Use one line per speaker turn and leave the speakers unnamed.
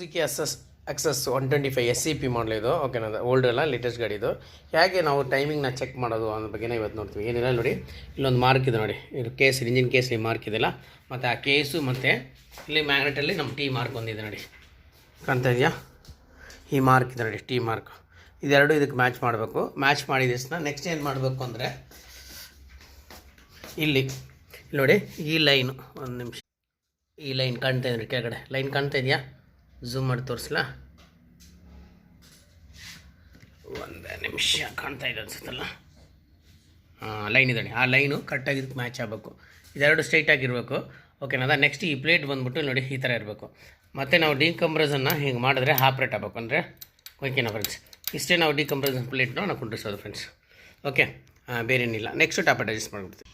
Suzuki excess 125 SCP ಮಾಡಲ್ ಇದು. Okay, ನಾನು old ಅಲ್ಲ, ಲೇಟೆಸ್ಟ್ ಗಾಡಿ ಇದು. ಹೇಗೆ ನಾವು ಟೈಮಿಂಗ್ನ ಚೆಕ್ ಮಾಡೋದು ಅನ್ನೋ ಬಗ್ಗೆನೇ ಇವತ್ತು ನೋಡ್ತೀವಿ. ಏನಿಲ್ಲ ನೋಡಿ, ಇಲ್ಲೊಂದು ಮಾರ್ಕ್ ಇದೆ ನೋಡಿ, ಇದು ಕೇಸ್, ಇಂಜಿನ್ ಕೇಸಲ್ಲಿ ಮಾರ್ಕ್ ಇದೆಯಲ್ಲ, ಮತ್ತು ಆ ಕೇಸು ಮತ್ತು ಇಲ್ಲಿ ಮ್ಯಾಗ್ನೆಟಲ್ಲಿ ನಮ್ಮ ಟಿ ಮಾರ್ಕ್ ಒಂದಿದೆ ನೋಡಿ, ಕಾಣ್ತಾ ಇದೆಯಾ? ಈ ಮಾರ್ಕ್ ಇದೆ ನೋಡಿ, ಟಿ ಮಾರ್ಕ್. ಇದೆರಡು ಇದಕ್ಕೆ ಮ್ಯಾಚ್ ಮಾಡಬೇಕು. ಮ್ಯಾಚ್ ಮಾಡಿದ ನೆಕ್ಸ್ಟ್ ಏನು ಮಾಡಬೇಕು ಅಂದರೆ ಇಲ್ಲಿ ನೋಡಿ, ಈ ಲೈನು, ಒಂದು ನಿಮಿಷ, ಈ ಲೈನ್ ಕಾಣ್ತಾ ಇದೆ ಕೆಳಗಡೆ ಲೈನ್ ಕಾಣ್ತಾ ಇದೆಯಾ? ಝೂಮ್ ಮಾಡಿ ತೋರಿಸ್ಲಾ? ಒಂದೇ ನಿಮಿಷ, ಕಾಣ್ತಾ ಇದೆ ಅನ್ಸುತ್ತಲ್ಲ. ಲೈನ್ ಇದೆ, ಆ ಲೈನು ಕರೆಕ್ಟಾಗಿ ಇದಕ್ಕೆ ಮ್ಯಾಚ್ ಆಗಬೇಕು. ಇದೆರಡು ಸ್ಟ್ರೈಟಾಗಿರಬೇಕು. ಓಕೆನಾ? ನೆಕ್ಸ್ಟ್ ಈ ಪ್ಲೇಟ್ ಬಂದುಬಿಟ್ಟು ನೋಡಿ ಈ ಥರ ಇರಬೇಕು. ಮತ್ತು ನಾವು ಡಿಕಂಪ್ರೆಸನ್ನು ಹಿಂಗೆ ಮಾಡಿದ್ರೆ ಆಪ್ರೇಟ್ ಆಗಬೇಕು. ಅಂದರೆ ಓಕೆನಾ ಫ್ರೆಂಡ್ಸ್? ಇಷ್ಟೇ ನಾವು ಡಿಕಂಪ್ರೆಸನ್ ಪ್ಲೇಟ್ನ ನಾವು ಕುಂಡ್ರಿಸೋದು ಫ್ರೆಂಡ್ಸ್. ಓಕೆ, ಬೇರೇನಿಲ್ಲ. Next top adjust ಮಾಡಿಬಿಡ್ತೀವಿ.